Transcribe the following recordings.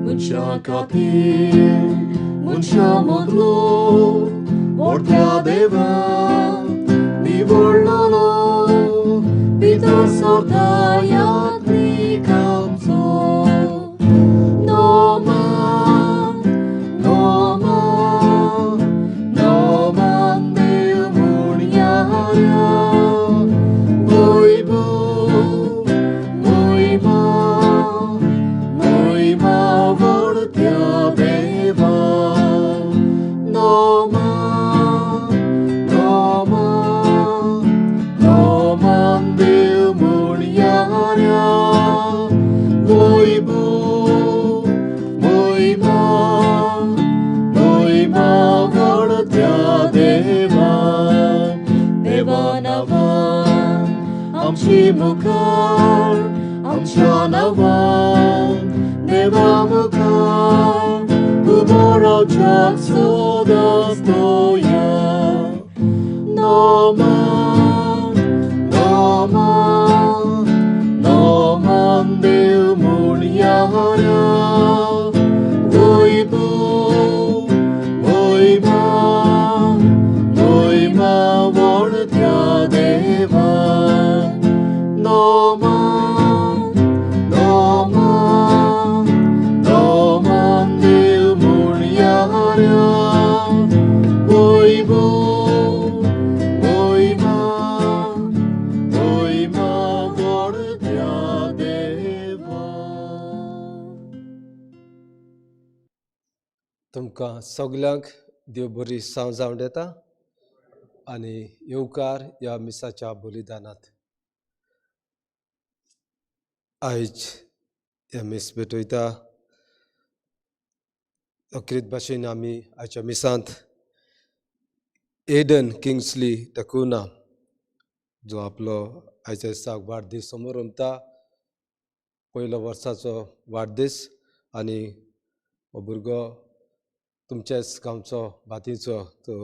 Muncia capir, muncia modlu, portea devant, ni vorlolo, pita sortaya tri camzo. No man, no man, no man de muniaria, muy bu, muy ma vortea deva. No man, no man, no man de muniaria, muy bu, muy ma vortea deva. Deva navan, amchi mukar, amcha navan, deva mukar, uboro chak soda stoya. तुमकां सगल्यांक देव बरी सांव जावं येता आनी येवकार ह्या मिसाच्या बलिदानांत. आयज ह्या मीस भेटयता अक्रीत भाशेन आमी आयच्या मिसांत एडन किंग्सली टकुना जो आपलो आयच्या दिसाक वाडदीस समोर उमता, पयलो वर्साचो वाडदीस, आनी हो भुरगो तुमच्याच गांवचो भातीचो, तो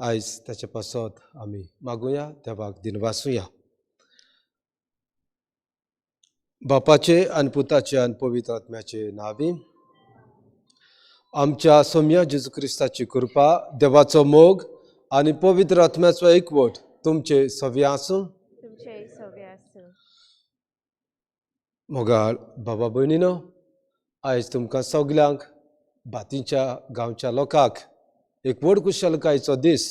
आयज ताचे पासत आमी मागुया, देवाक दिनवासुया. बापाचे आनी पुताचे आनी पवित्र आत्म्याचे नांवी. आमच्या सोम्या जेजू क्रिस्ताची कृपा, देवाचो मोग आनी पवित्र आत्म्याचो एकवट तुमचे सव्य आसूं. मोगाळ बाबा भयणीनो, आयज तुमकां सगल्यांक भातीच्या गांवच्या लोकांक एक व्हड कुशलकायेचो दीस.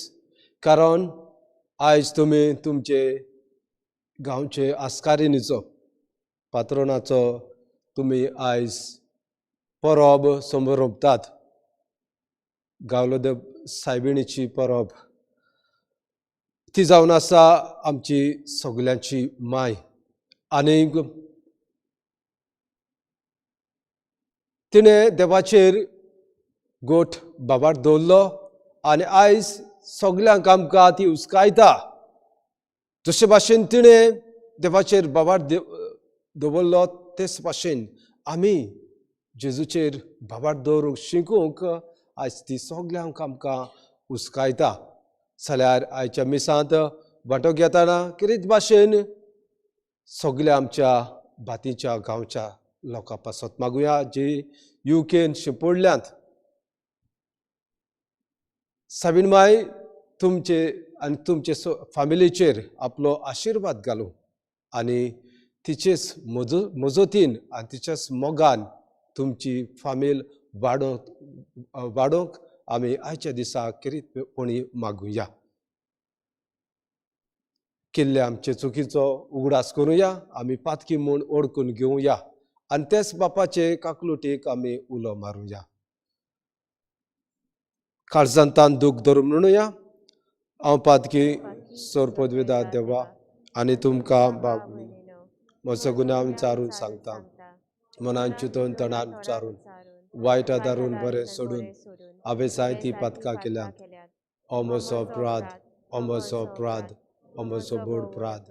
कारण आयज तुमी तुमचे गांवचे आस्कारिणीचो पात्रोनाचो तुमी आयज परब समोर ओंपतात. गावलोदेव सायबिणीची परब ती जावन आसा आमची सगल्यांची माय. आनीक तिणें देवाचेर गोठ बाबार दवरलो आनी आयज सगल्यांक आमकां ती उस्कायता. जशे भाशेन तिणें देवाचेर बाबार दवरलो तेच भाशेन आमी जेजूचेर बाबार दवरूंक शिकूंक आयज ती सगल्यांक आमकां उस्कायता. जाल्यार आयच्या मिसांत वांटो घेतना कितें भाशेन सगल्या आमच्या भातीच्या गांवच्या लोकां पासत मागुया जी युकेन शिंपोडल्यांत. साबीण माय तुमचे आनी तुमचे फामिलीचेर आपलो आशिर्वाद घालूं आनी तिचेच मजतीन आनी तिच्याच मोगान तुमची फामील वाडोवंक आमी आयच्या दिसा किरीतपणी मागुया. केल्ले आमचे चुकीचो उगडास करुया, आमी पातकी म्हूण ओळखून घेवया आनी तेच बापाचे काकलुटीक आमी उलो मारुया. काळजांतान दूख धरून म्हणुया. हांव पातकी सोर पदवेदार देवा आनी तुमकां बाब म्हजो गुन्यांव विचारून सांगता. मनान चिंतून तणान विचारून वायट आदारून बरें सोडून हांवें जायतीं पातकां केल्यात. हो म्हजो अपराध, हो म्हजो अपराध, हो म्हजो बोड अपराध.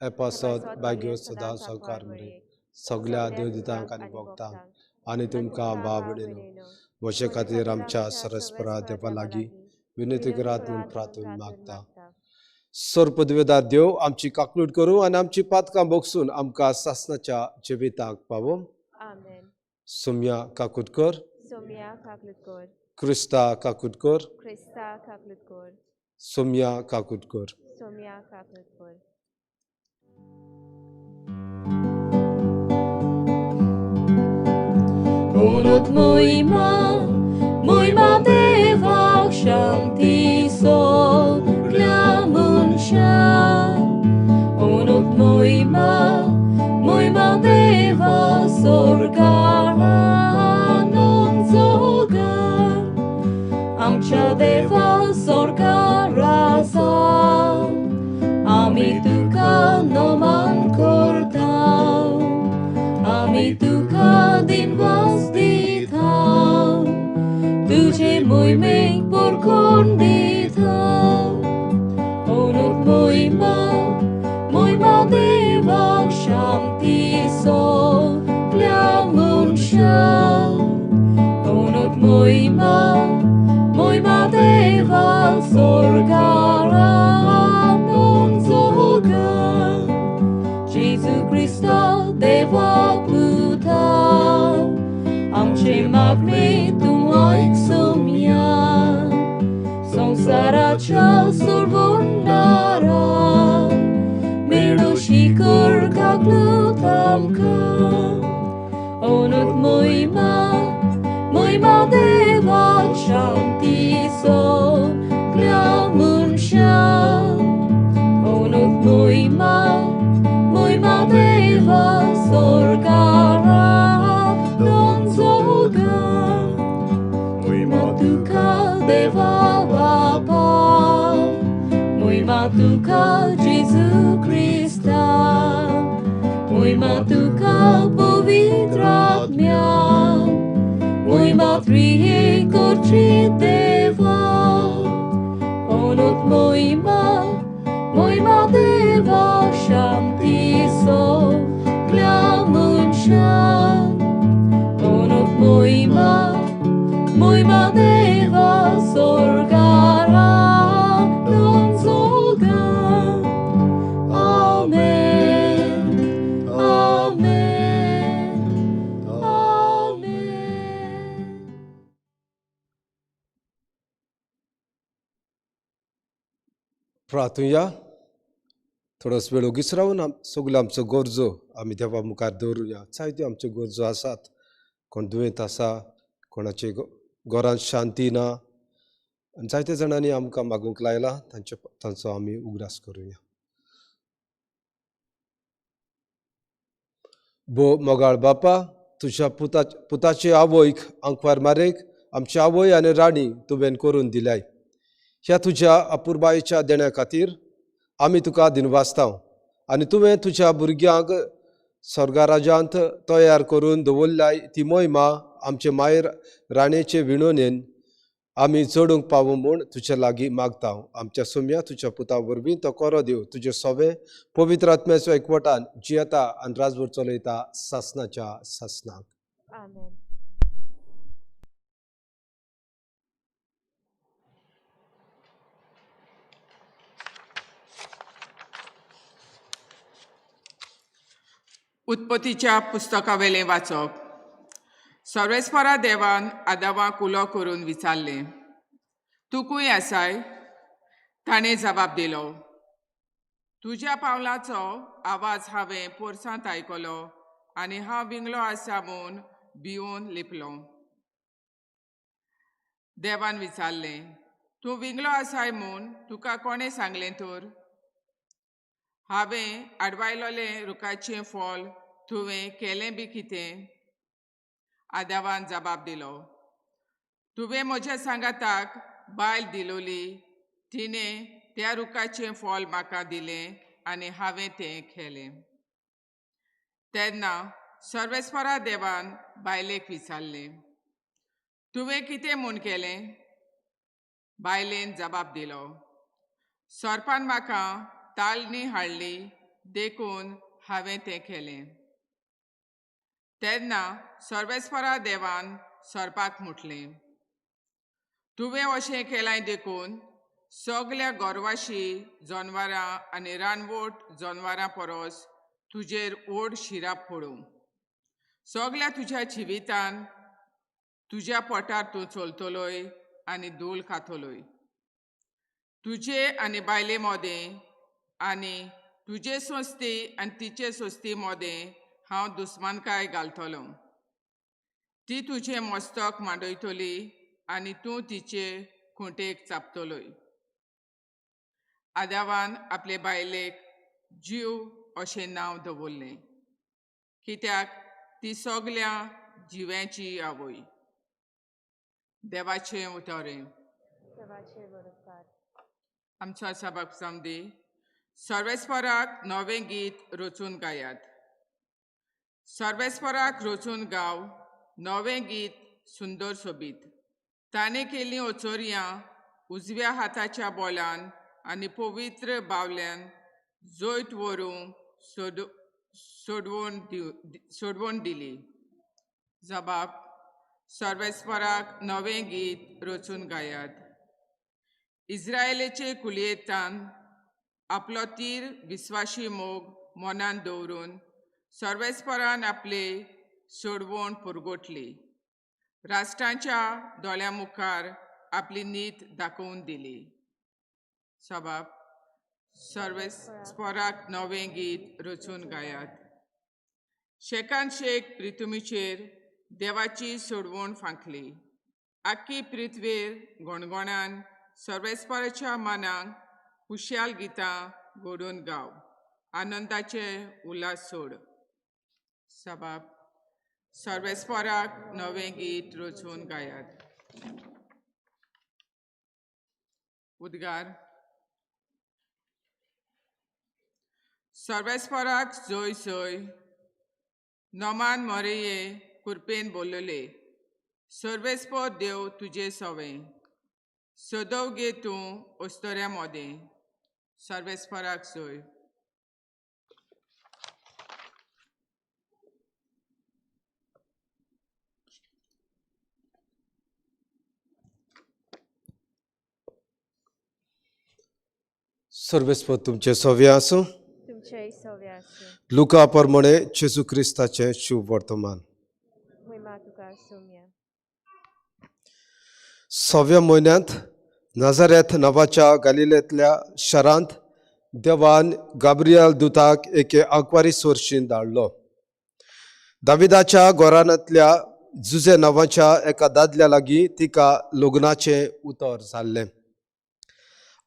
हे पासत बायग्यो सदां संवकार मेरेन सगल्या देवदितांक आनी भक्तांक आनी तुमकां बाबडेनो म्हजे खातीर आमच्या सरस्परा देवा लागीं विनंती करात म्हूण प्रार्थून मागता. सोर पदवेदार देव आमची काकलूट करूं आनी आमची पातकां बोगसून आमकां सासणाच्या जिविताक पावो. Somya Kakutkar, Krista Kakutkar, Somya Kakutkar. Unut muima devak shanti soglia munsha. Unut muima deva sorgara non zogar. Amcha deva sorgara sa. Ami tuka no man kortau. Ami tuka din was ditau. Tuce muy ming por con ditau. Unut muima devak shanti soglia munsha. Unut muima deva sorgara non zogar. Jesu Christa deva puta. Amche magme tu oik somia. Songsaracha survundara. Mirdo shikar kaklutamka. Unut muima deva shanti soglia munsha. Unut muima deva sorgara non zogar. Muima Moima tuka Jesu Krista, moima tuka povitratmia, moima triekor deva, onot moima deva shanti so, glamunshan, onot moima deva sorgara, non solga. Amen, amen, amen. प्रार्थूया. थोडोस वेळ उगीच राहून सगळो आमचो गरजो आमी देवा मुखार दवरुया. जायत्यो आमच्यो गरजो आसात. कोण दुयेंत आसा, कोणाचे घरांत शांती ना, जायत्या जाणांनी आमकां मागूंक लायला. तांचो आमी उगडास करुया. मोगाळ बापा, तुज्या पुताचे आवयक आंकवार मारेक आमची आवय आनी राणी तुवें करून दिल्याय. ह्या तुज्या अपुरबायेच्या देण्या खातीर आमी तुका दिनवासतां. आनी तुवें तुज्या भुरग्यांक स्वर्गराज्यांत तयार करून दवरल्याय ती मोहिमा आमचे मायर राणेचे विणोनेन आमी चडूंक पावूं म्हूण तुजे लागीं मागता. आमच्या सुम्या तुज्या पुता वरवीं तो कोरो दिव. तुजे सोवे पवित्र आत्म्याचो एकवटान जियेता आनी राजभर चलयता सासणाच्या सासणाक. Amen. उत्पत्तीच्या पुस्तकावेलें वाचप. सर्वेस्परा देवान आदामाक उलो करून विचारलें, तूं खूंय आसाय? ताणें जबाब दिलो, तुज्या पावलांचो आवाज हांवें पोरसांत आयकलो आनी हांव विंगलो आसा म्हूण भिवून लिपलो. देवान विचारलें, तूं विंगलो आसाय म्हूण तुका कोणें सांगलें तर? हांवें आडवायलोलें रुखाचें फळ तुवें केलें बी कितें? आदामान जबाब दिलो, तुवें म्हज्या सांगाताक बायल दिलोली, तिणें त्या रुखाचें फळ म्हाका दिलें आनी हांवें तें केलें. तेन्ना सर्वेस्परा देवान बायलेक विचारलें, तुवें कितें म्हूण केलें? बायलेन जबाब दिलो, सर्पान म्हाका ताळणी हाडली देखून हांवें तें केलें. तेन्ना सर्वेस्परा देवान सर्पाक म्हटलें, तुवें अशें केलां देखून सगल्या गोरवाशी जनवरां आनी रानवट जनवरां परस तुजेर व्हड शिराप पडूं. सगल्या तुज्या जिवितान तुज्या पोटार तूं चलतलोय आनी धूळ खातलोय. तुजे आनी बायले मोदें आनी तुजे सोस्ती आनी तिचे सोस्ती मोदें हांव दुस्मानकाय घालतलो. ती तुजें मस्तक मांडयतली आनी तूं तिचे खुंटेक चापतलोय. आदामान आपले बायलेक जीव अशें नांव दवरलें, कित्याक ती सगल्या जिव्यांची आवय. देवाचें उतोरें. आमचो सभाक समदी सर्वेस्पराक नवें गीत रचून गायात. सर्वेस्पराक रचून गाव नवें गीत सुंदर सोबीत. ताणें केलीं ओचोरयां उजव्या हाताच्या बोलान आनी पवित्र बावल्यान जोयत व्हरूंक सोडवून दिली. जबाब. सर्वेस्पराक नवें गीत रचून गायात. इस्रायेलीचे कुलियेंतान आपलो तीर विस्वाशी मोग मनान दवरून सर्वेस्परान आपले सोडवण पुरगोटली. राष्ट्रांच्या दोळ्यां मुखार आपली नीत दाखोवन दिली. जबाब. सर्वेस्पराक नवें गीत रचून गायात. शेकान शेक प्रितुमीचेर देवाची सोडवण फांकली. आख्खी पृथ्वीर गोणगोणान सर्वेस्पराच्या मनाक खुशाल गितां घडोवन गाव. आनंदाचे उल्हास सोड. जबाब. सर्वेस्पराक नवें गीत रचून गायात. उद्गार. सर्वेस्पराक जय सय नोमान मोरये कुरपेन बोलले सर्वेस्पर देव तुझे सवे सदव गे तूं ओस्तोऱ्या मोदे सर्वेस्पराक जय. सर्वेस्पर तुमचे सव्य आसूं. तुमचे सव्य आसूं. लुका प्रमाणे जेजू क्रिस्ताचे शुभ वर्तमान. महिमा तुका सौम्य. सव्या म्हयन्यांत नाझारेथ नांवाच्या गालिलेंतल्या शारांत देवान गाब्रियल दुताक एके आंकवारीस वर्शीं धाडलो. दाविदाच्या घरांतल्या जुजे नांवाच्या एका दादल्या लागीं तिका लग्नाचें उतर जाल्लें.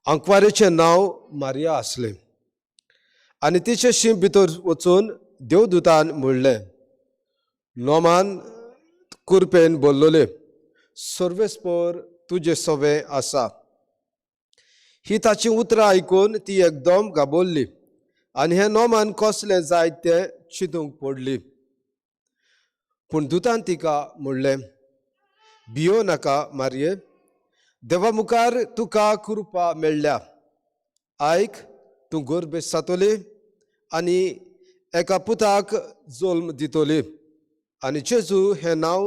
आंकवारीचें नांव मारिया आसलें आनी तिचे शीं भितर वचून देवदूतान म्हणलें, नोमान कुरपेन बोललोले सर्वेस्पर तुजे सवे आसा. ही ताची उतरां आयकून ती एकदम घाबरली आनी हें नोमान कसलें जाय तें चिंतूंक पडली. पूण दुतान तिका म्हणलें, भियो नाका मारये, देवा मुखार तुका कृपा मेळ्ळ्या. आयक, तूं गर्भेस जातली आनी एका पुताक जल्म दितली आनी जेजू हें नांव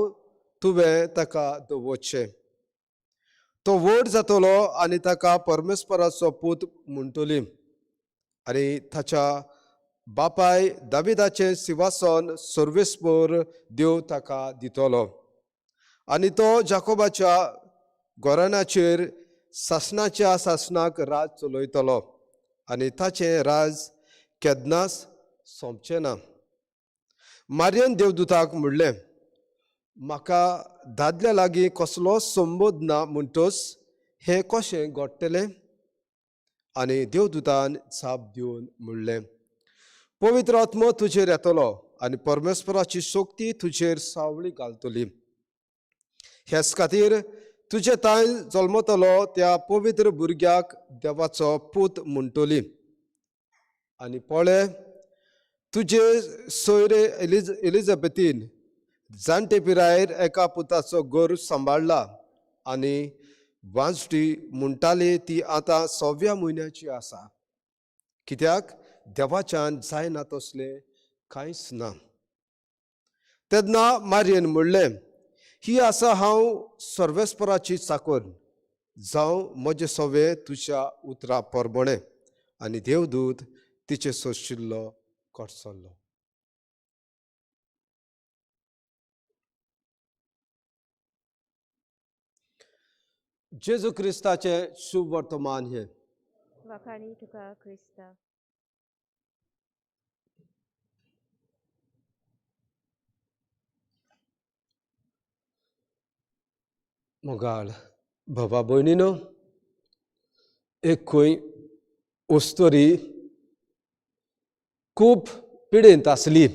तुवें ताका दवरचें. तो व्हड जातलो आनी ताका परमेस्पराचो पूत म्हणटली आनी ताच्या बापाय दाविदाचें सिंहासन सर्वेस्पर देव ताका दितलो आनी तो जाकोबाच्या घराण्याचेर सासणाच्या सासणाक राज चलयतलो आनी ताचें राज केदनास सोंपचें ना. मारयेन देवदूताक म्हणलें, म्हाका दादल्या लागीं कसलो संबंद ना म्हणटच हें कशें घडटलें? आनी देवदूतान जाप दिवन म्हणलें, पवित्र आत्मो तुजेर येतलो आनी परमेस्पराची शक्ती तुजेर सावळी घालतली. हेच खातीर तुजे ताय जल्मतलो त्या पवित्र भुरग्याक देवाचो पूत म्हणटली. आनी पळय, तुजे सोयरे एलिझाबेथीन जाणटे पिरायेर एका पुताचो गर्भ सांबाळला आनी वांजटी म्हणटाली ती आतां 6व्या म्हयन्याची आसा, कित्याक देवाच्यान जायना तसलें कांयच ना. तेन्ना मारयेन म्हणलें, ही आसा हांव सर्वेस्पराची चाकर, जावं म्हजे सवे तुज्या उतरा परबणे. आनी देवदूत तिचे सोशिल्लो करचल्लो. जेजू क्रिस्ताचें शुभ वर्तमान हें. वाखाणी तुका क्रिस्ता. मोगाळ बाबा भयणीनो, एक खंय ओस्तोरी खूब पिडेंत आसली.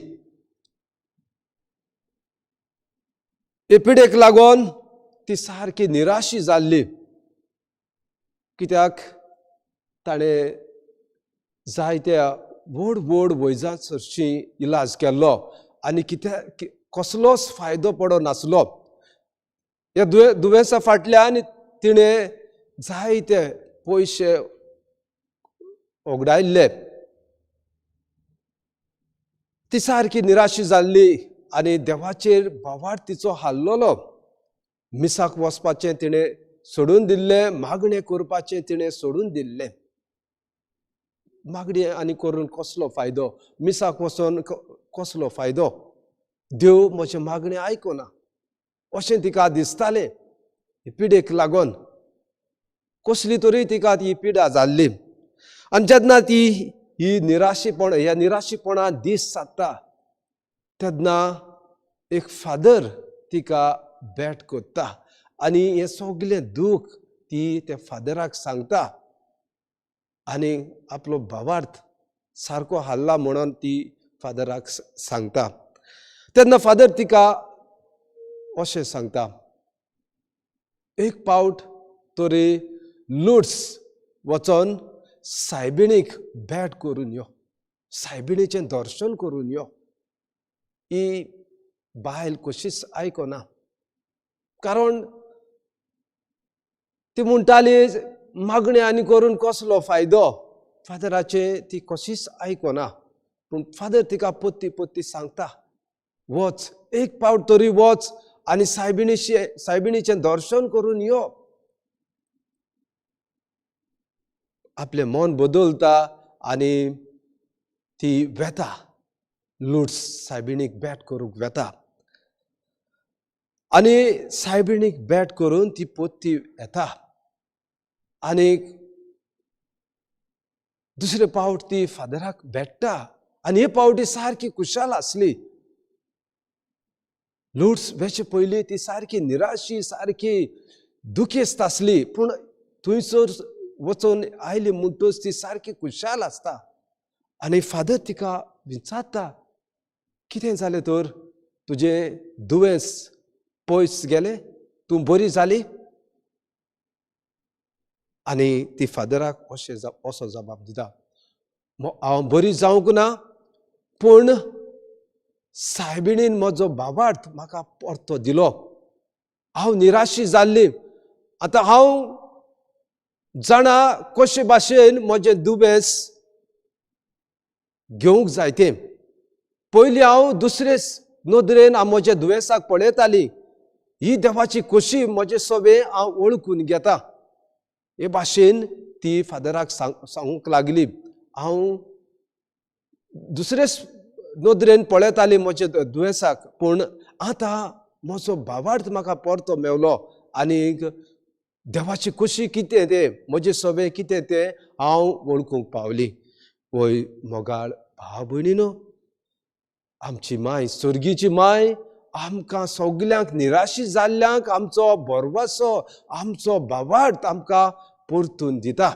हे पिडेक लागून ती सारकी निराशी जाल्ली, कित्याक ताणें जायत्या व्हड व्हड वैजनांची इलाज केल्लो आनी कसलोच फायदो पडो नासलो. ह्या दुयेंसा फाटल्यान तिणें जायते पयशे ओगडायल्ले. ती सारकी निराशी जाल्ली आनी देवाचेर बोवाळ तिचो हाल्लोलो. मिसाक वचपाचें तिणें सोडून दिल्लें, मागणें करपाचें तिणें सोडून दिल्लें. मागणी आनी करून कसलो फायदो? मिसाक वचोन कसलो फायदो? देव म्हजे मागणें आयकना अशें तिका दिसतालें. पिडेक लागून कसली तरी तिका ती पिडा जाल्ली. आनी जेन्ना ती ह्या निराशीपणान दीस सादता तेन्ना एक फादर तिका भेट करता आनी हें सगळें दूख ती त्या फादराक सांगता आनी आपलो भावार्थ सारको हाल्ला म्हणून ती फादराक सांगता. तेन्ना फादर तिका अशें सांगता, एक पावट तरी लुड्स वचोन सायबिणीक भेट करून यो. सायबिणीचें दर्शन करून यो. ही बायल कशीच आयकना, कारण ती म्हणटाली मागणी आनी करून कसलो फायदो. फादराचे ती कशीच आयकना, पूण फादर तिका पत्ती सांगता, वच, एक पावट तरी वच आनी सायबिणीचें दर्शन करून यो. आपलें मन बदलता आनी ती वेता, लुड्स सायबिणीक भेट करूंक वेता. आनी सायबिणीक भेट करून ती पत्ती येता. आनी दुसरे पावट ती फादराक भेटता. आनी हे पावटी सारकी खुशाल आसली. लुड्स वेचे पयलीं ती सारकी निराशी, सारकी दुखेस्त आसली, पूण थंयसर वचून आयली म्हणटच ती सारकी खुशाल आसता. आनी फादर तिका विचारता, कितें जालें तर? तुजें दुयेंस पयस गेलें? तूं बरी जाली? आनी ती फादराक असो जबाब दिता, हांव बरी जावंक ना, पूण सायबिणीन म्हजो बाबार्थ म्हाका परतो दिलो. हांव निराशी जाल्ली. आतां हांव जाणा कशे भाशेन म्हजें दुयेंस घेवंक जाय तें. पयलीं हांव दुसरे नदरेन हांव म्हज्या दुयेंसाक पळयताली. ही देवाची कशी म्हजे सवें हांव वळखून घेता. हे भाशेन ती फादराक सांगूंक लागली, हांव दुसरे नदरेन पळयताली म्हज्या दुयेंसाक, पूण आतां म्हजो बाबार्थ म्हाका परतो मेवलो. आनीक देवाची कशी कितें तें, म्हजें सवें कितें तें हांव वळखूंक पावली. वय मोगाळ भाव भयणीनो, आमची माय, सर्गीची माय, आमकां सगल्यांक निराशी जाल्ल्यांक आमचो भरवसो, आमचो बाबार्थ आमकां परतून दिता.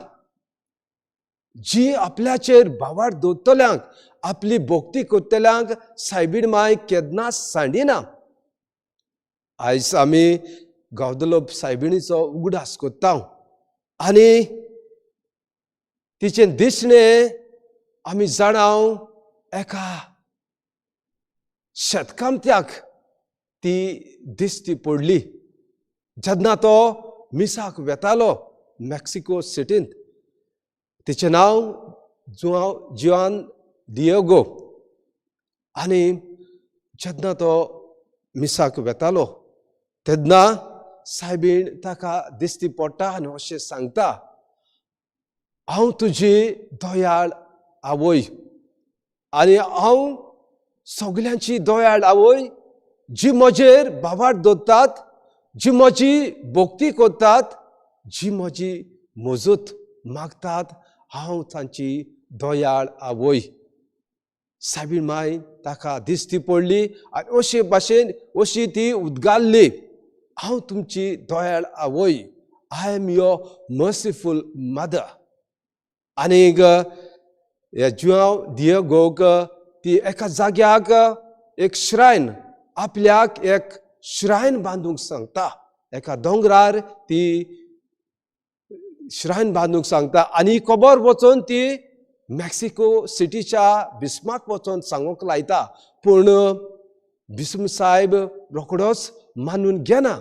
जी आपल्याचेर बाबार्थ दवरतल्यांक, आपली भोक्ती करतल्यांक सायबीण माय केन्नाच सांडिना. आयज आमी गांवदोळप सायबिणीचो उगडास करता आनी तिचें दिसणें आमी जाणाव एका शेतकामत्याक ती दिश्टी पडली. जेन्ना तो मिसाक वेतालो मेक्सिको सिटींत. तिचें नांव जुआन डिएगो. आनी जेन्ना तो मिसाक वेतालो तेन्ना सायबीण ताका दिश्टी पडटा आनी अशें सांगता, हांव तुजी दोयाळ आवय आनी हांव सगल्यांची दोयाळ आवय, जी म्हजेर बाबार्थ दवरतात, जी म्हजी भोक्ती करतात, जी म्हजी मजत मागतात, हांव तांची दोयाळ आवय. सायबीण माय ताका दिश्टी पडली आनी अशे भाशेन अशी ती उद्गारली, हांव तुमची दोयाळ आवय, आय एम युअर मर्सिफूल मदर. आनीक जुआंव डिएगोक ती एका जाग्याक एक श्रायन, आपल्याक एक श्रायन बांदूंक सांगता. एका दोंगरार ती श्रायन बांदूंक सांगता. आनी खबर वचोन ती मेक्सिको सिटीच्या बिस्माक वचोन सांगूंक लायता. पूण बिस्म साहेब रोखडोच मानून घेना.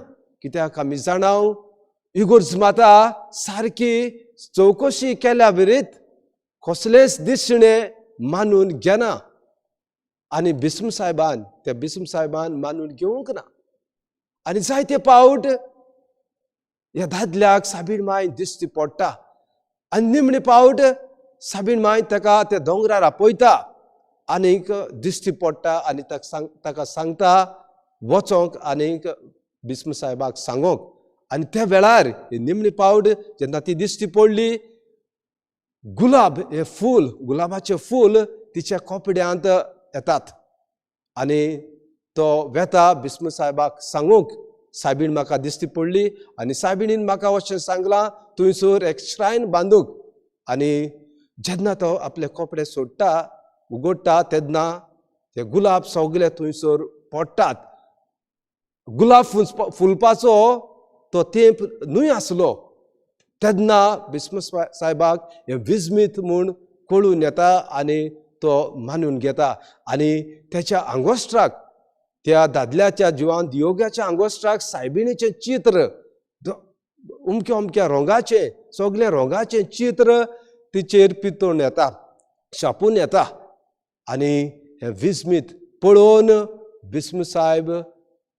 कित्याक आमी जाणाव इगोर्ज सारकी चवकशी केल्या विरीत कसलेच दिसणें मानून घेना. आनी बिस्म साहेबान मानून घेवंक ना. आनी जायते पावट ह्या दादल्याक सायबीण माय दिश्टी पडटा. आनी निमणे पावट सायबीण माय ताका त्या दोंगरार आपयता आनीक दिश्टी पडटा आनी ताका सांगता वचोंक आनीक बिस्म साहेबाक सांगोंक. आनी त्या वेळार निमणे पावट जेन्ना ती दिश्टी पडली, गुलाब हे फूल, गुलाबाचें फूल तिच्या कोपड्यांत येतात. आनी तो वेता बिस्म साहेबाक सांगूंक, सायबीण म्हाका दिश्टी पडली आनी सायबिणीन म्हाका अशें सांगलां थंयसर एक श्रायन बांदूंक. आनी जेन्ना तो आपले कपडे सोडटा, उगडटा, तेन्ना ते गुलाब सगळे थंयसर पडटात. गुलाब फुलपाचो तो तेंप न्हय आसलो. तेन्ना बिस्म साहेबाक हें विजमीत म्हूण कळून येता आनी तो मानून घेता आणि त्याच्या आंगोस्ट्राक त्या दादल्याच्या जिवान योग्याच्या आंगोस्ट्राक सायबिणीचें चित्र उमक्या उमक्या रंगाचे सगळे रंगाचे चित्र तिचेर पितोवन येता छापून येता आणि हे विस्मीत पळोवन बिस्म साहेब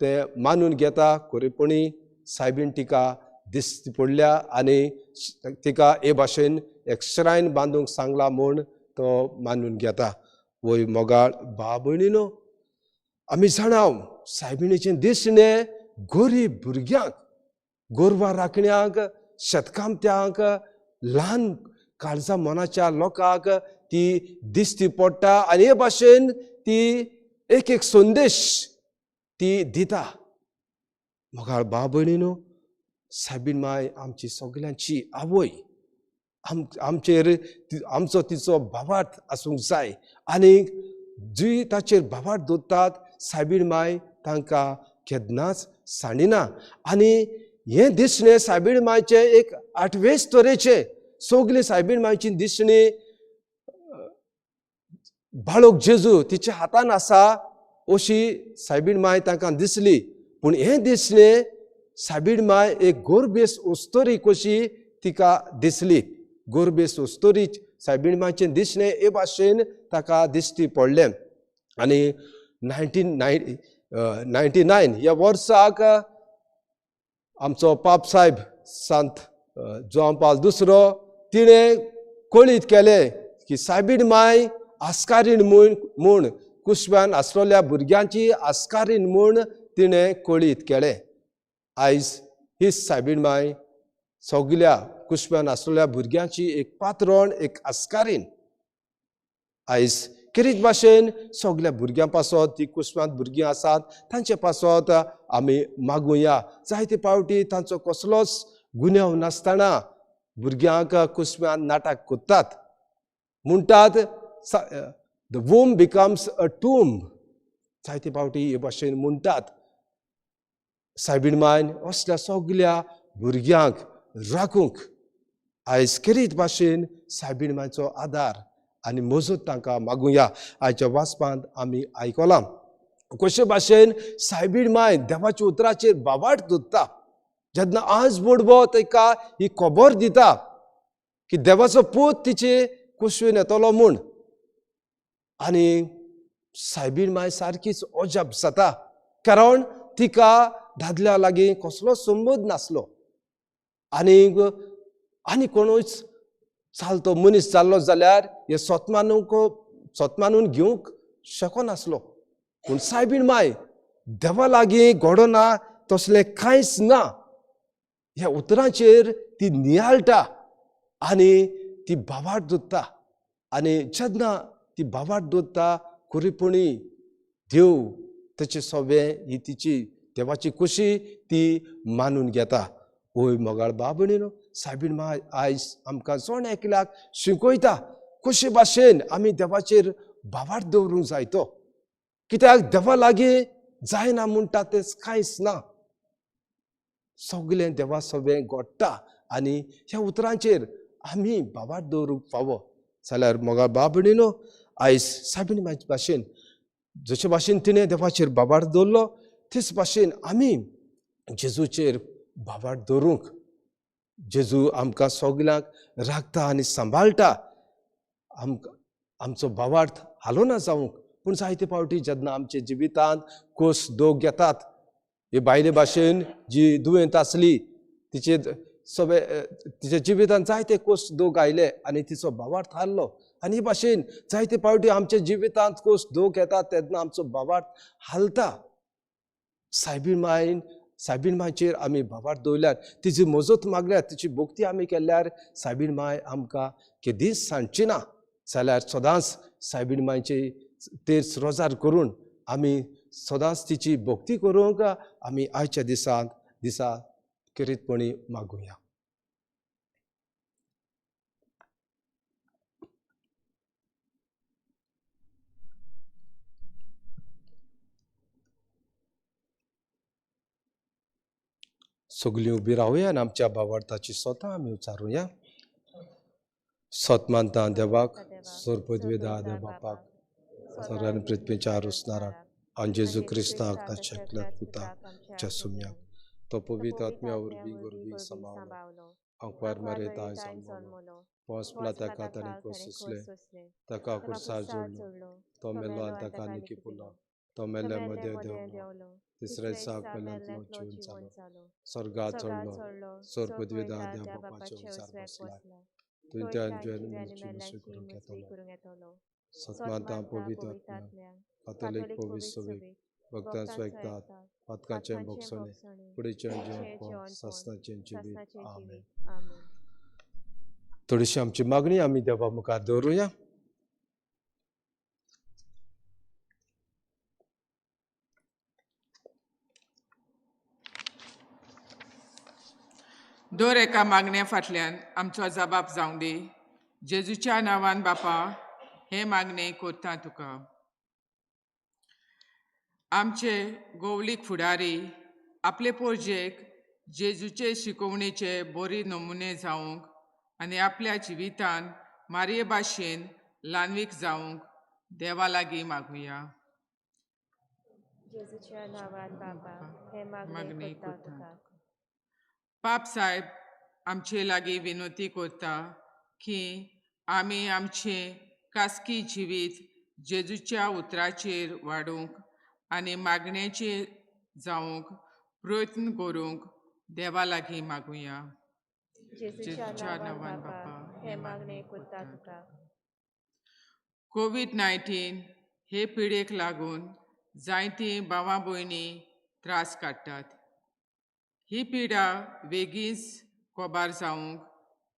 ते मानून घेता खरेपणी सायबीन तिका दिश्टी पडल्या आणि तिका हे भाशेन एक श्रायन बांदूंक सांगला म्हूण तो मानून घेता. वय मोगाळ भाव भयणीनो, आमी जाणाव सायबिणीचें दिसणे गरीब भुरग्यांक गोरवां राखण्यांक शेतकामत्यांक ल्हान काळजा मनाच्या लोकांक ती दिश्टी पडटा आनी हे भाशेन ती एक एक संदेश ती दिता. मोगाळ भाव भयणीनो, सायबीण माय आमची सगल्यांची आवय आमचेर आमचो तिचो भावार्थ आसूंक जाय आनी जी ताचेर भावार्थ दवरतात सायबीण माय तांकां केन्नाच सांडिना. आनी हे दिसणे सायबीण मायचे एक आठवेच तरेचे सगली सायबीण मायची दिसणी बाळोक जेजू तिच्या हातान आसा अशी सायबीण माय तांकां दिसली. पूण हे दिसणे सायबीण माय एक गोरबेस ओस्तोरी कशी तिका दिसली. गोरबेस ओस्तोरी सायबीण मायचें दिसणे हे भाशेन ताका दिश्टी पडलें. आनी 1999 ह्या वर्साक आमचो पाप साहेब सांत जोआन पावल दुसरो तिणें कळीत केलें की सायबीण माय आस्कारीण म्हूण कुशव्यान आसलेल्या भुरग्यांची आस्कारीण म्हूण तिणें कळीत केलें. आयज ही सायबीण माय सगल्या कुशव्यान आसलेल्या भुरग्यांची एक पात्रोण एक आस्कारीण. आयज किरीत भाशेन सगल्या भुरग्यां पासत ती कुशव्यांत भुरगीं आसात तांचे पासत आमी मागुया. जायते पावटी तांचो कसलोच गुन्यांव नासतना भुरग्यांक कुशव्यान नाटक कोत्तात. म्हणटात द वूम बिकम्स अ टूम्ब. जायते पावटी हे भाशेन म्हणटात. सायबीण मायन असल्या सगल्या भुरग्यांक राखूंक आयज किरीत भाशेन सायबीण मायचो आदार आनी मजत तांकां मागुया. आयच्या वाचपांत आमी आयकलां कशे भाशेन सायबीण माय देवाच्या उतराचेर बाबाट दवरता. जेन्ना आज बुडबो ताका ही खबर दिता की देवाचो पूत तिचे कुशवेन येतलो म्हूण. आनी सायबीण माय सारकीच अजाप जाता कारण तिका दादल्या लागीं कसलो संबंद नासलो आनी कोणूच चालतो मनीस जाल्लो जाल्यार हे सोतमानून घेवंक शकनासलो. पूण सायबीण माय देवा लागीं घडोना तसलें कांयच ना ह्या उतरांचेर ती नियाळटा आनी ती भावार्थ दवरता. आनी जेन्ना ती भावार्थ दवरता खरेपणी देव ताचे सवें ही तिची देवाची कुशी ती मानून घेता. ओय मोगाळ भाव भयणीनो, सायबीण माय आयज आमकां जोण एकल्याक शिकयता कशे भाशेन आमी देवाचेर भावार्थ दवरूंक जाय तो. कित्याक देवा लागीं जायना म्हणटा तें कांयच ना. सगळें देवा सवें घडटा आनी ह्या उतरांचेर आमी भावार्थ दवरूंक फावो जाल्यार मोगाळ भाव भयणीनो, आयज सायबीण माय भाशेन जशे भाशेन तिणें देवाचेर भावार्थ दवरलो तेच भाशेन आमी जेजूचेर भावार्थ दवरूंक. जेजू आमकां सगल्यांक राखता आनी सांबाळटा. आमचो भावार्थ हालोना जावंक. पूण जायते फावटी जेन्ना आमच्या जिवितांत कोस दोग येतात, हे भायले भाशेन जी दुयेंत आसली तिचे जिवितांत जायते कोस दोग आयले आनी तिचो भावार्थ हारलो. आनी हे भाशेन जायते फावटी आमच्या जिवितांत कोस दोग येतात तेन्ना आमचो भावार्थ हालता. सायबीण मायचेर आमी भावार्थ दवरल्यार तिची मजत मागल्यार तिची भोक्ती आमी केल्यार सायबीण माय आमकां केदीच सांडची ना. जाल्यार सदांच सायबीण मायचे तेच रोजार करून आमी सदांच तिची भोक्ती करूंक आमी आयच्या दिसा किरीतपणी मागुया. सगळीं उबी रावया आनी आमच्या भावार्थाची स्वता आमी उचारुया. सत मानता देवाक सोरपदवेदा देव बापाक सगळ्यांनी पृथ्वीच्या आरुसणारा आणि जेजू क्रिस्ताक शकल्यात पुता चसुम्या तो पवित्र आत्म्या उर्बी गुरबी समावलो अंक्वार मरे ताय जन्मलो पॉस प्लाता कातानी कोसुसले तका कुर्सा जोडलो तो मेलो ताका निकी पुलो तो मेले मध्ये देवलो तिसरे साग पेल्यांतलो जीवन चालो स्वर्गात चढलो सोरपदवेदा देव बापाच्या उजार बसला तुमच्या अंजन स्वीकरून घेतलो सत्मांता पवित्र आत्म्या कातोलिक पवित्र सभेक भक्तां स्वैकतात पातकांचे भोगसणे पुढेचे जीवन सस्ताचे जिवीत आमेन. थोडीशी आमची मागणी आम्ही देवा मुखार दवरूया. दर एका मागण्या फाटल्यान आमचो जबाब जावं दी. जेजूच्या नांवान बापा हे मागणे कोत्ता तुका. आमचे गोवलीक फुडारी आपले पोरजेक जेजूचे शिकवणेचे बरे नमुने जावंक आनी आपल्या जिवितान मारये भाशेन ल्हानवीक जावंक देवा लागीं मागुया. जेजूच्या नांवान बापा हे मागणे कोत्ता तुका. पाप साहेब आमचे लागीं विनंती करता की आमी आमचे खासगी जिवीत जेजूच्या उतराचेर वाडूंक आनी मागणेचे जावंक प्रयत्न करूंक देवा लागीं मागुया. जेजूच्या नांवान बापा हे मागणे कोत्ता तुका. कोविड-19 हे पिडेक लागून जायतीं भावां भयणी त्रास काडटात. ही पिडा बेगीच कोबार जावंक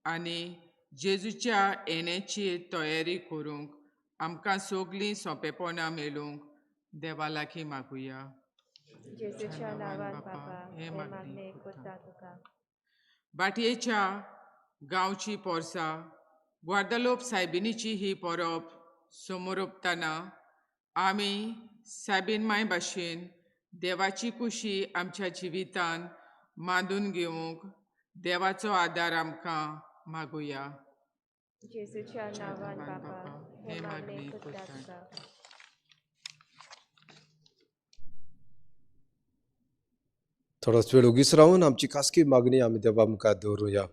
आनी जेजूच्या येण्याची तयारी करूंक आमकां सगळीं सोंपेपणां मेळूंक देवा लागीं मागुया. जेजूच्या नांवान बापा हे मागणे कोत्ता तुका. बाटयेच्या गांवची पोरसां ग्वादालोप सायबिणीची ही परब समोर ओंपतना आमी सायबीण माय भाशेन देवाची कुशी आमच्या जिवितान मांडून घेवंक देवाचो आदार आमकां मागुया. जेजूच्या नांवान बापा हे मागणे कोत्ता तुका. थोडोच वेळ उगीच राहून आमची खासगी मागणी आम्ही देवा मुखार दवरूया.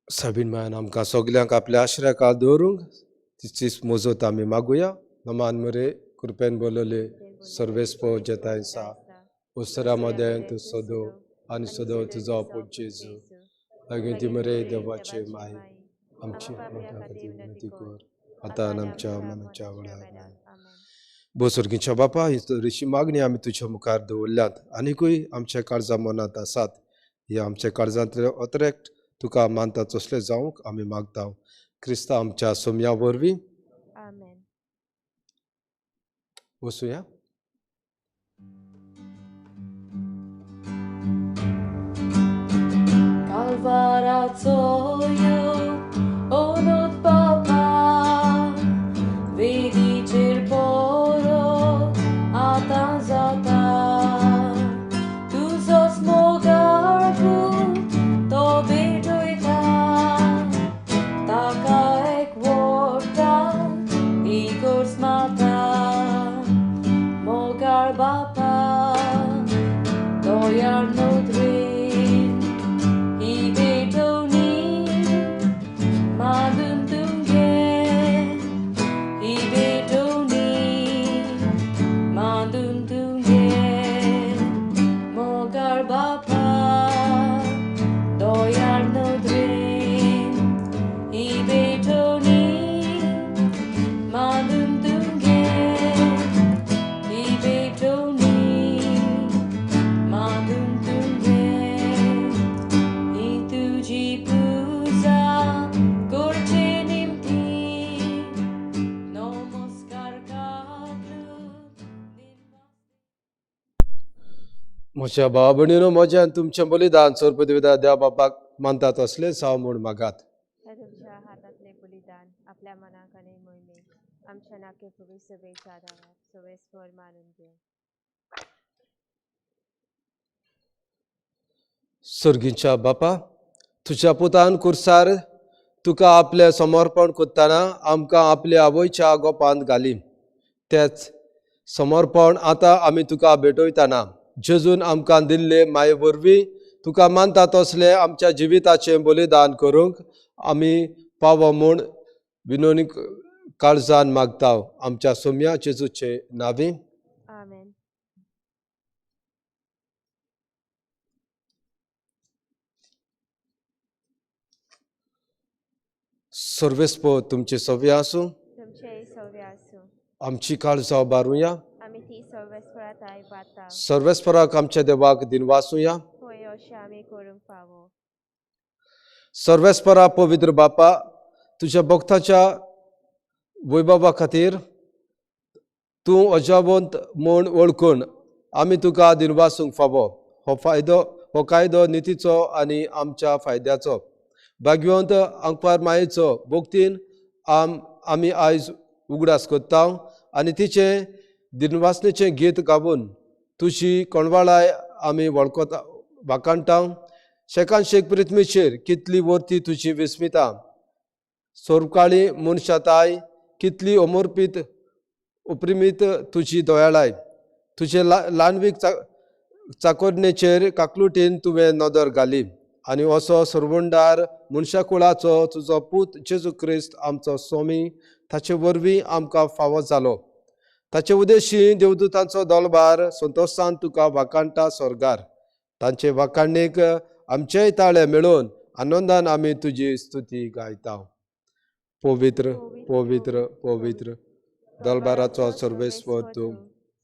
साबीन मायन आमकां सगल्यांक आपल्या आश्रयाकाळ दवरूंक तिचीच मोजत आमी मागुया. नमान मरे कृपेन बोलले सर्वेस्पो जेतायसा उसरामध्ये तू सदो आनी सदो तुजो पूत जेजू अगिती मरे देवाचे माय आमची विनंती कर आता आमच्या मनाच्या वेळार. बोसुर्गीच्या बापा ही तरेची मागणी आमी तुज्या मुखार दवरल्यात आनीकूय आमच्या काळजां मनात आसात. हे आमच्या काळजांतले अत्रेक्ट तुका मानता तसले जावंक आमी मागता. क्रिस्ता आमच्या सोम्या वरवीं आमेन. बसूया. Calvarațoiu, onot papa, vedi cerporo, atanzata, tu sos mogarbu, to bejoita, taka ek vorta, igor smata, mogar bapa, doyar nodri. म्हज्या भावा भयणीनो म्हज्यान तुमचें बलिदान सोरपदवेदा देवा बापाक मानतात असले साव म्हूण मागात. हे तुमच्या हातातले बलिदान आपल्या मनाक आनी मोहिमेक आमच्या नाकेपुरी सभेच्या आदारात सवयस्फर मानून घेऊ. सर्गीच्या बापा, तुझ्या पुतान कुर्सार तुका आपले समर्पण करतना आमकां आपल्या आवयच्या गोपांत घाली. तेच समर्पण आतां आमी तुका भेटयतना जेजून आमकां दिल्ले माये वरवीं तुका मानता तसले आमच्या जिविताचें बलिदान करूंक आमी पावो म्हूण विनोनी काळजान मागता. आमच्या सोम्या जेजूचे नांवी. आमेन. सर्वेस्पो तुमचे सव्य आसूं. तुमचे सव्य आसूं. आमची काळजां बारुया. आमी ती सर्वेस्परात आयकता. सर्वेस्पराक आमच्या देवाक दिनवासूया. होय अशें आमी करूंक फावो. सर्वेस्परा पवित्र बापा, तुझ्या भक्ताच्या वैभवा खातीर तूं अजावंत म्हूण वळखून आमी तुका दिनवासूंक फावो. हो कायदो नितीचो आनी आमच्या फायद्याचो. भाग्यवंत अंकपार मायेचो भोगतीन आमी आयज उगडास कोत्ता आनी तिचे दिनवासनेचें गीत गावून तुजी कोणवाळाय आमी वळखता वाकाणटा. शेकान शेक पृथ्वीचेर कितली वर्ती तुजी विस्मिता, सोरकाळी मनशाताय कितली अमोरपीत उप्रिमीत तुजी दोयाळाय. तुजे ल्हानवीक चाकोरनेचेर काकलुटीन तुवें नदर घाली आनी असो सर्वंडार मनशा कुळाचो तुजो पूत जेजू क्रिस्त आमचो स्वामी ताचे वरवीं आमकां फावो जालो. ताचे उद्देशी देवदूतांचो दलबार संतोशान तुका वाकाणटा स्वर्गार. तांचे वाकाणणेक आमचेय ताळे मेळोवन आनंदान आमी तुजी स्तुती गायता. पवित्र पवित्र पवित्र दलबाराचो सर्वेस्वर तूं,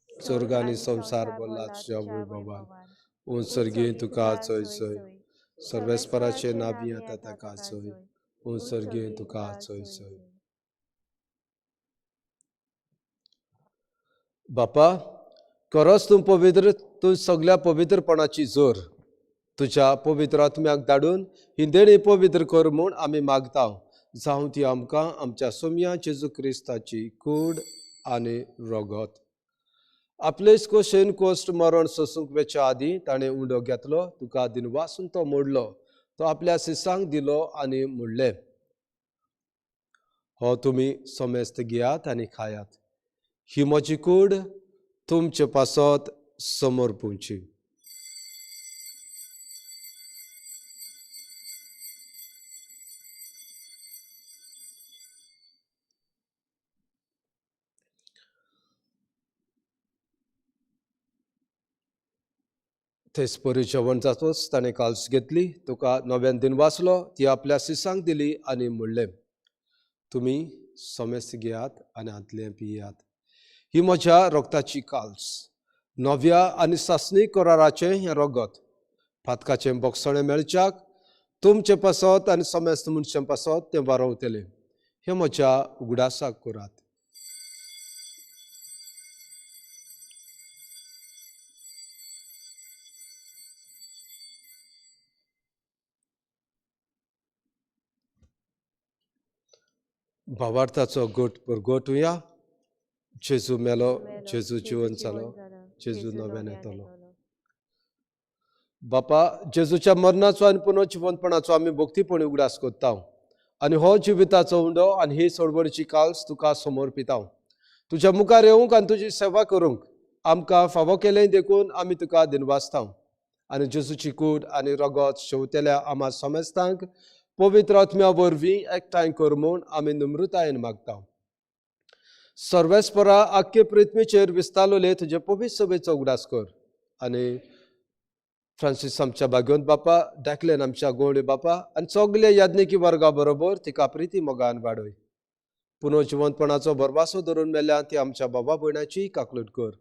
स्वर्ग आनी संवसार भरला तुज्या वैभवान. सर्गी तुका चोय चोय, सर्वेस्पराचे नांवी आतां ताका चोय. सर्गी तुका चोय चोय. बापा, खरोच तूं पवित्र. तूं सगळ्या पवित्रपणाची जोर. तुज्या पवित्र आत्म्याक धाडून ही देणी पवित्र कर म्हूण आमी मागता. जावं ती आमकां आमच्या सोम्या जेजू क्रिस्ताची कूड आनी रगत. आपले कोशेन कोश्ट मरण सोसूंक वेच्या आदीं ताणें उंडो घेतलो. तुका दिनवासून तो मोडलो. तो आपल्या शिसांक दिलो आनी म्हणलें, हो तुमी समेस्त घेयात आनी खायात. ही म्हजी कूड तुमचे पासत समर्पूंची. थंयच परी जेवण जातोच ताणें काल्स घेतली. तुका नव्यान दिनवासलो. ती आपल्या शिसांक दिली आनी म्हणलें, तुमी समेस्त घेयात आनी हातलें पियात. ही म्हज्या रगताची काल्स, नव्या आनी सासणीक कराराचें हें रगत. फातकाचें बोगसणें मेळच्याक तुमचे पासत आनी समेस्त मनशां पासत तें वारवतलें. हें म्हज्या उगडासाक करात. भावार्थाचो गोट परगोटुया. जेजू मेलो, जेजू जिवन जालो, जेजू नव्यान येतलो. बापा, जेजूच्या मरणाचो आनी पुनर्जिवनपणाचो आमी भक्तीपणी उगडास कोत्ता आनी हो जिविताचो उंडो आनी ही सोडवणीची काल्स तुका समर्पिता. तुज्या मुखार येवंक आनी तुजी सेवा करूंक आमकां फावो केलें देखून आमी तुका दिनवासता. आनी जेजूची कूड आनी रगत शेवतेल्या आम्हा समेस्तांक पवित्र आत्म्या वरवीं एकठांय कर म्हूण आमी नम्रतायेन मागता. सर्वेस्परा आख्खे पृथ्वीचेर विस्तारलोले तुजे पवित्र सभेचो उगडास कर. आनी फ्रांसीस आमच्या भाग्यवंत बापा, डॅकलेन आमच्या गोवळे बापा आनी सगळे याज्ञिकी वर्गा बरोबर तिका प्रिती मोगान वाडय. पुनर्जिवनपणाचो बरवासो धरून मेल्ल्या ती आमच्या बाबा भयणाची काकलूट कर.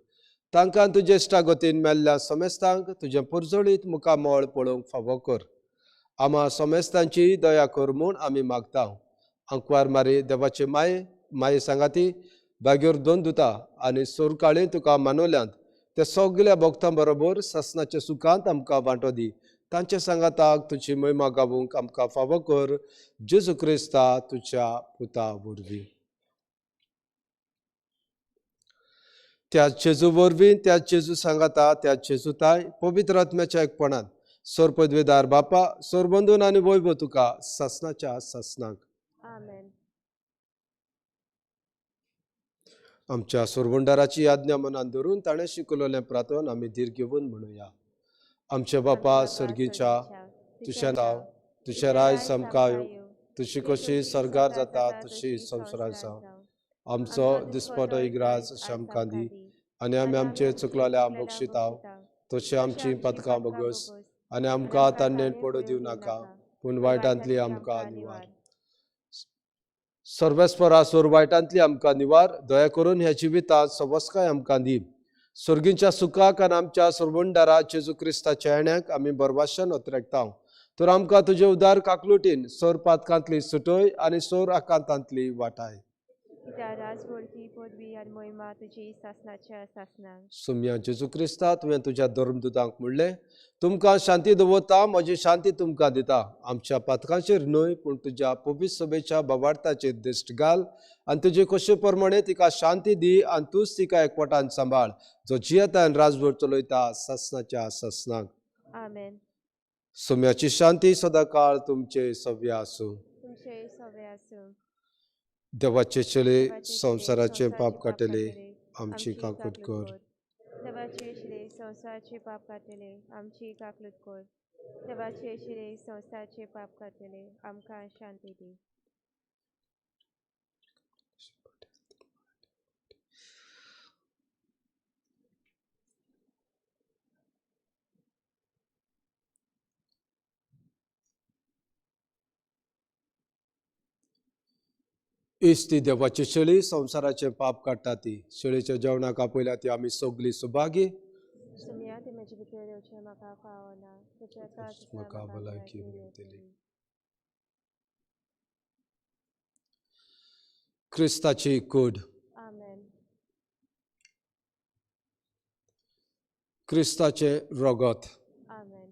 तांकां तुजे इश्टागतीन मेल्ल्या समेस्तांक तुजें पुरजळीत मुखामळ पळोवंक फावो कर. आम्हा समेस्तांची दया कर म्हूण आमी मागता. अंकवार मारी देवाचे माये सांगाती, भाग्योर दोन दुता आनी सोरकाळी तुका मानवल्यांत त्या सगळ्या भक्तां बरोबर ससनाच्या सुखांत आमकां वांटो दी. तांच्या सांगाताक तुजी महिमा गावूंक आमकां फावो कर. जेजू क्रिस्ता तुज्या पुता वरवीं. त्याच जेजू वरवीं त्याच जेजू सांगाता त्याच जेजूताय पवित्र आत्म्याच्या एकपणात सोर पदवेदार बापा सोर बंधून आनी वैभव तुका ससनाच्या ससनाक. आमेन. आमच्या सोरवंडाराची आज्ञा मनात धरून ताणें शिकवलेलें प्रार्थन आमी धीर घेवन म्हणुया. आमचे बापा सर्गीच्या तुझें नांव, तुझें राय समकायो, तुजी कशी स्वर्गार जाता तशी संवसारार जावं. आमचो दिसपटो इग्राज आमकां दी आनी आमी आमचे चुकलेल्या बक्षिताव तशी आमची पथकां बगस आनी आमकां तान्नेन पडू दिवं नाका पूण वायटांतली आमकां निवार. सर्वेस्परा सोर वायटांतली आमकां निवार. दया करून ह्या जिवितांत सवस्काय आमकां दी. सर्गींच्या सुखाक आनी आमच्या सोरवंडारा जेजू क्रिस्ताच्या येण्याक आमी बरवाशान उतरेकता. तर आमकां तुजे उदार काकलुटीन सोर पातकांतली सुटोय आनी सोर आकांतांतली वाटाय. राजवडकी पदवी आनी महिमा तुजी सासनाच्या सासनाक. सुम्या जेजू क्रिस्ता तुवें तुज्या धर्मदुतांक म्हणलें तुमकां शांती दवरता म्हजी शांती तुमकां दिता. आमच्या पातकांचेर न्हय पूण तुज्या पवित्र सभेच्या बाबार्थाचेर दिश्ट घाल आनी तुजे कशे प्रमाणे तिका शांती दी आनी तूंच तिका एकवटान सांबाळ जो जियेता आनी राजभर चलयता ससनाच्या ससनाक. आमेन. सुम्याची शांती सदा काळ तुमचे सव्या आसूं. तुमचे सवे आसूं. देवाचे चले संवसाराचे पाप काटले आमची काकूट कर. देवाचे शिरे संवसाराचे पाप काटले आमची काकलूत कर. देवाचे शिरे संवसाराचे पाप काटले आमकां शांती दी. इश्ती देवाची शेळी संवसाराचे पाप काडटा ती. शेळीच्या जेवणाक आपयल्या ती आमी सगळी सुभागी. सुम्या ते म्हजे भितर येवचें म्हाका पावना तुज्या काळजांत म्हाका भलायकी मेळटली. क्रिस्ताची कूड. आमेन. क्रिस्ताचे रगत. आमेन.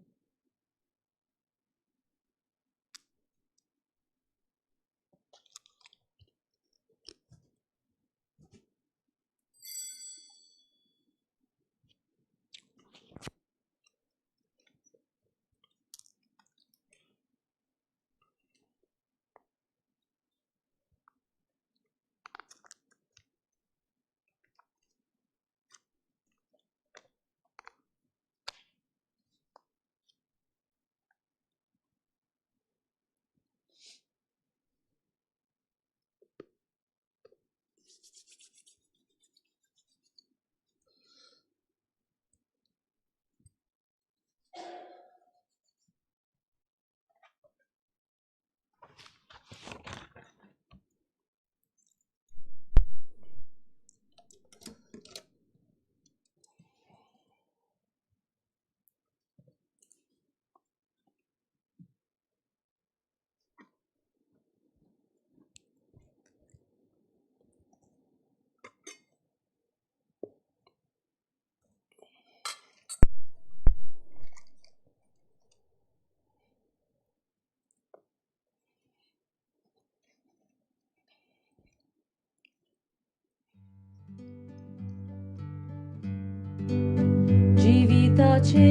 जीविताचे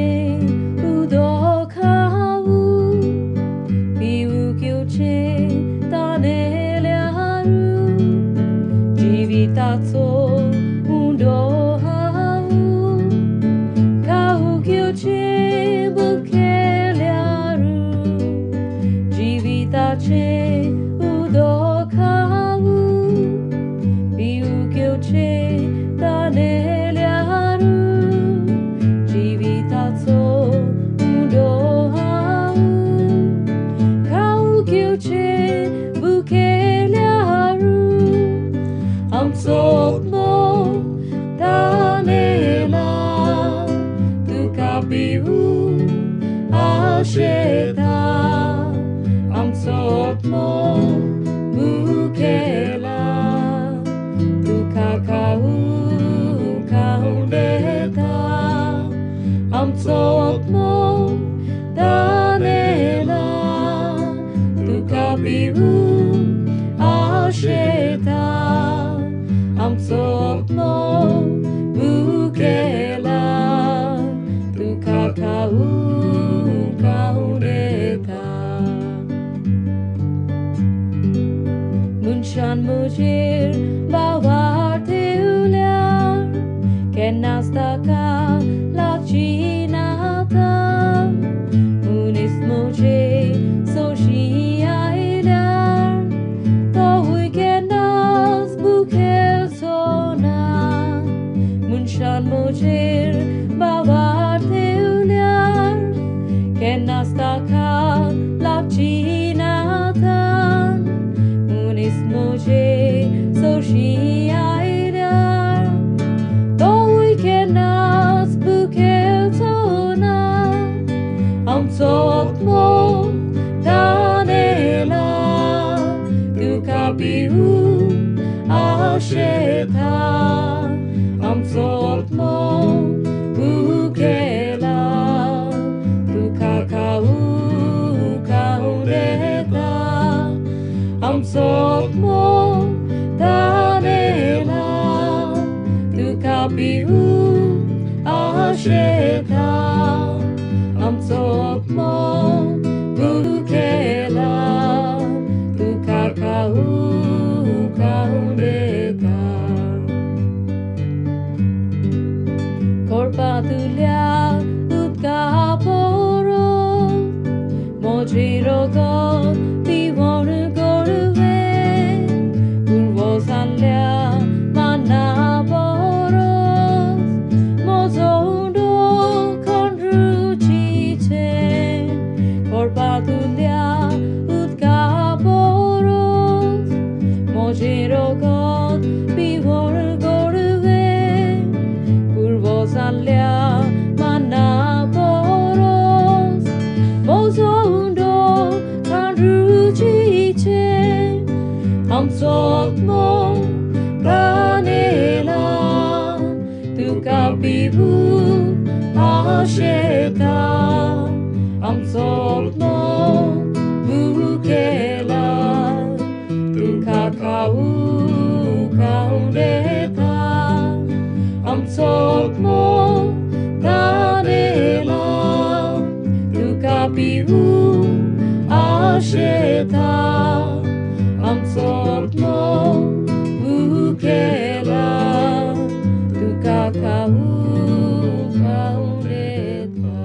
उदक हांवू पिवूंक येवचें तानेल्यारू जीविताचो उंडो हांवू खावूंक येवचें भुकेल्यारू जीविताचें उदक हांवू पिवूंक येवचें तानेल्यारू जीविताचो उंडो हांवू खावूंक येवचें भुकेल्यारू आमचो आत्मो तानेला तुका पिवूंक आशेता आमचो आत्मो भुकेला तुका खावूंक आवडेता आमचो आत्मो तानेला तुका पिवूंक आशेता आमचो आत्मो Ishan mojir bawar teuliar kenastaka lapchinatan munis moje soshi aidar Doi kenas bukeltona am tot mo danela tu kabiu asheta am tot mo bukela tu kakau kaudeta am tot mo danela tu kabiu asheta am tot mo bukela tu kakau kaudeta korpa tulia utkaporo mojiro to tiwonu goruve urvo sanlia manaboros mozondo kondru chite korpa tulia utkaporos mojiro god tiwonu goruve urvo sanlia manaboros mozondo kondru chite am tot mo ranela tu kapibu asheta am tot mo bukela tu kakau kaudeta am tot mo ranela tu kapibu asheta am tot mo bukela tu kakau kaudeta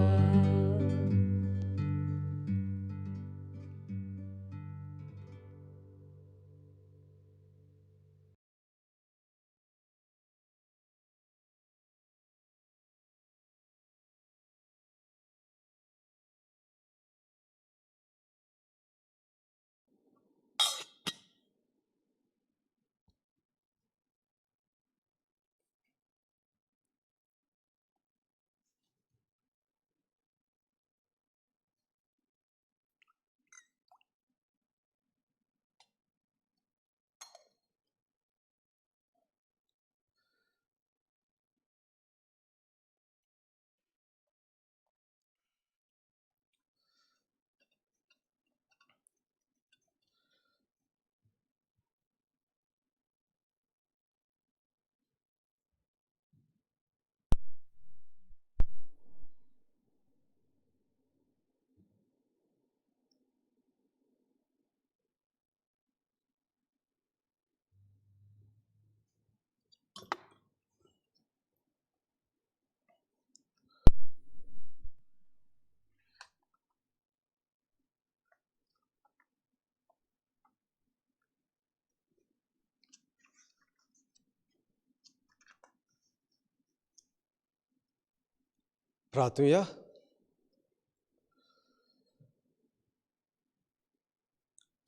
प्रार्थूया.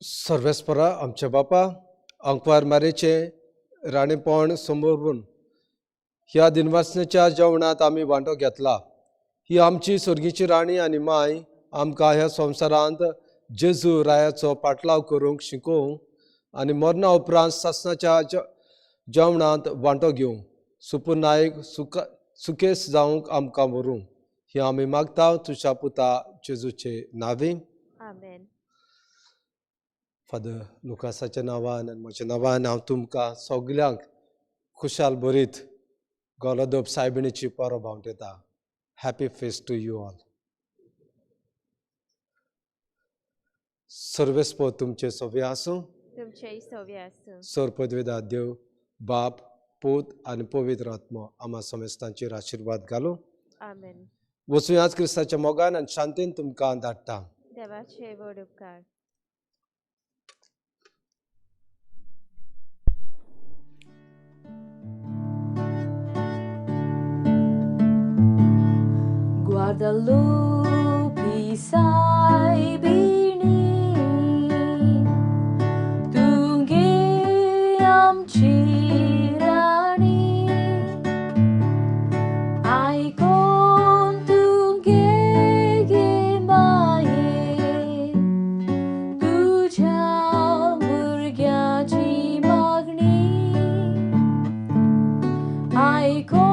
सर्वेस्परा आमच्या बापा अंकवार मारेचे राणीपण समोरून ह्या दिनवासनेच्या जेवणात आम्ही वांटो घेतला. ही आमची स्वर्गीची राणी आणि माय आमकां ह्या संवसारांत जेजू रायाचो पाटलाव करूंक शिकोवंक आनी मरणा उपरांत सासणाच्या जेवणांत वांटो घेवंक सुपूर्णायक सुकेस जावंक आमकां व्हरूंक ही आमी मागता तुज्या पुता जेजूचे नांवी. आमेन. फादर लुकासाच्या नांवान आनी म्हज्या नांवान हांव तुमकां सगल्यांक खुशाल बरीत गोलोदोप सायबिणीची परब भावंटयता. Happy feast to you all. सर्वेस्पो तुमचे सोवे आसूं. तुमचेय सोवे आसूं. सर्पद्वेदा देव बाप पूत आनी पवित्र आत्मो आमा समेस्तांचेर आशिर्वाद घालूं. आमेन. वचूं ह्याच क्रिस्ताच्या मोगान आनी शांतीन तुमकां धाडटा. देवाचे व्हड उपकार. guadalupi saibini tunggi amci rani aikon tungge gembaye तुझ्या भुरग्याची मागणी आयको